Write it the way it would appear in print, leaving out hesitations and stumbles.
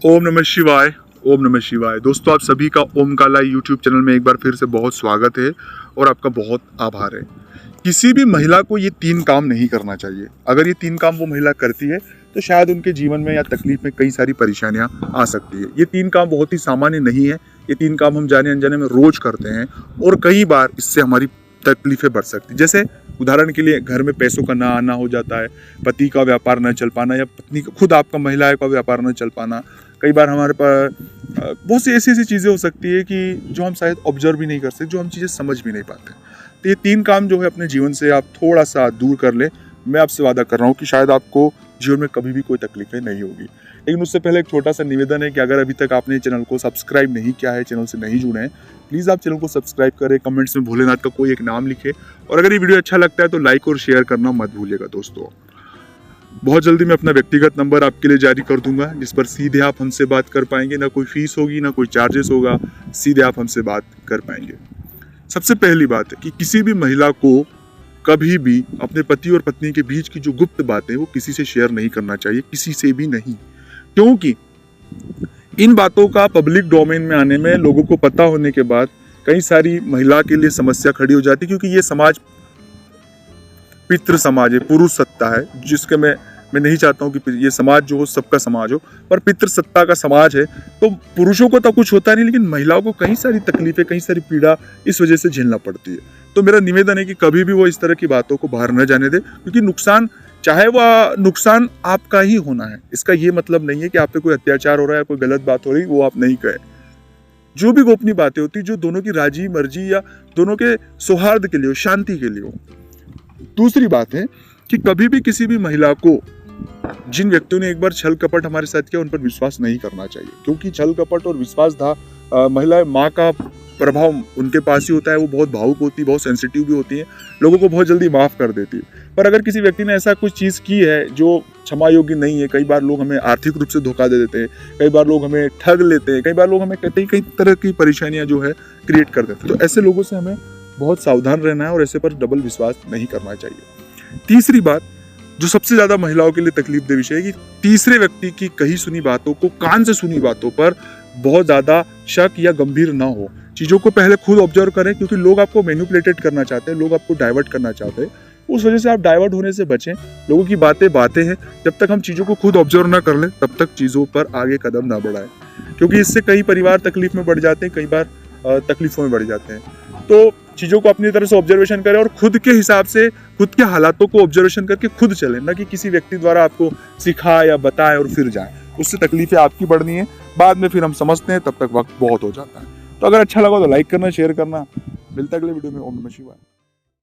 ओम नमः शिवाय। ओम नमः शिवाय। दोस्तों, आप सभी का ओम काला यूट्यूब चैनल में एक बार फिर से बहुत स्वागत है और आपका बहुत आभार है। किसी भी महिला को ये 3 काम नहीं करना चाहिए। अगर ये 3 काम वो महिला करती है तो शायद उनके जीवन में या तकलीफ में कई सारी परेशानियां आ सकती है। ये 3 काम बहुत ही सामान्य नहीं है। ये 3 काम हम जाने अनजाने में रोज करते हैं और कई बार इससे हमारी तकलीफें बढ़ सकती। जैसे उदाहरण के लिए, घर में पैसों का ना आना हो जाता है, पति का व्यापार न चल पाना, या पत्नी का, खुद आपका महिला का व्यापार न चल पाना। कई बार हमारे पास बहुत सी ऐसी चीज़ें हो सकती है कि जो हम शायद ऑब्जर्व भी नहीं कर सकते, जो हम चीज़ें समझ भी नहीं पाते। तो ये 3 काम जो है अपने जीवन से आप थोड़ा सा दूर कर ले। मैं आपसे वादा कर रहा हूँ कि शायद आपको जीवन में कभी भी कोई तकलीफें नहीं होगी। लेकिन उससे पहले एक छोटा सा निवेदन है कि अगर अभी तक आपने चैनल को सब्सक्राइब नहीं किया है, चैनल से नहीं जुड़े हैं, प्लीज़ आप चैनल को सब्सक्राइब करें, कमेंट्स में भोलेनाथ का कोई एक नाम लिखे, और अगर ये वीडियो अच्छा लगता है तो लाइक और शेयर करना मत भूलिएगा। दोस्तों, बहुत जल्दी मैं अपना व्यक्तिगत नंबर आपके लिए जारी कर दूंगा, जिस पर सीधे आप हमसे बात कर पाएंगे। ना कोई फीस होगी, ना कोई चार्जेस होगा, सीधे आप हमसे बात कर पाएंगे। सबसे पहली बात है कि किसी भी महिला को कभी भी अपने पति और पत्नी के बीच की जो गुप्त बातें वो किसी से शेयर नहीं करना चाहिए, किसी से भी नहीं। क्योंकि इन बातों का पब्लिक डोमेन में आने में लोगों को पता होने के बाद कई सारी महिला के लिए समस्या खड़ी हो जाती है। क्योंकि ये समाज पितृ समाज है, पुरुष सत्ता है, जिसके मैं नहीं चाहता हूँ कि ये समाज जो हो सबका समाज हो, पर पितृ सत्ता का समाज है। तो पुरुषों को तो कुछ होता नहीं, लेकिन महिलाओं को कई सारी तकलीफें, कई सारी पीड़ा इस वजह से झेलना पड़ती है। तो मेरा निवेदन है कि कभी भी वो इस तरह की बातों को बाहर न जाने दे, क्योंकि नुकसान, चाहे वह नुकसान आपका ही होना है। इसका ये मतलब नहीं है कि आप पे कोई अत्याचार हो रहा है, कोई गलत बात हो रही, वो आप नहीं कहे। जो भी गोपनीय बातें होती, जो दोनों की राजी मर्जी या दोनों के सौहार्द के लिए हो, शांति के लिए हो। दूसरी बात है कि कभी भी किसी भी महिला को, जिन व्यक्तियों ने एक बार छल कपट हमारे साथ किया, उन पर विश्वास नहीं करना चाहिए। क्योंकि छल कपट और विश्वासघात, महिला माँ का प्रभाव उनके पास ही होता है। वो बहुत भावुक होती है, बहुत सेंसिटिव भी होती है, लोगों को बहुत जल्दी माफ कर देती है। पर अगर किसी व्यक्ति ने ऐसा कुछ चीज़ की है जो क्षमा योग्य नहीं है, कई बार लोग हमें आर्थिक रूप से धोखा दे देते हैं, कई बार लोग हमें ठग लेते हैं, कई बार लोग हमें कई तरह की परेशानियां जो है क्रिएट कर देते हैं। तो ऐसे लोगों से हमें बहुत सावधान रहना है और ऐसे पर डबल विश्वास नहीं करना चाहिए। तीसरी बात, जो सबसे ज्यादा महिलाओं के लिए तकलीफ दे विषय है, कि तीसरे व्यक्ति की कही सुनी बातों को, कान से सुनी बातों पर बहुत ज्यादा शक या गंभीर ना हो। चीजों को पहले खुद ऑब्जर्व करें, क्योंकि लोग आपको मैनिपुलेटेड करना चाहते हैं, लोग आपको डाइवर्ट करना चाहते हैं। उस वजह से आप डाइवर्ट होने से बचें। लोगों की बातें हैं, जब तक हम चीजों को खुद ऑब्जर्व ना कर ले, तब तक चीजों पर आगे कदम ना बढ़ाएं, क्योंकि इससे कई परिवार तकलीफ में बढ़ जाते हैं, कई बार तकलीफों में बढ़ जाते हैं। तो चीज़ों को अपनी तरह से ऑब्जर्वेशन करें और खुद के हिसाब से, खुद के हालातों को ऑब्जर्वेशन करके खुद चलें, ना कि किसी व्यक्ति द्वारा आपको सिखाए या बताए और फिर जाए। उससे तकलीफें आपकी बढ़नी है, बाद में फिर हम समझते हैं, तब तक वक्त बहुत हो जाता है। तो अगर अच्छा लगा तो लाइक करना, शेयर करना। मिलता है अगले वीडियो में। ओम नमः शिवाय।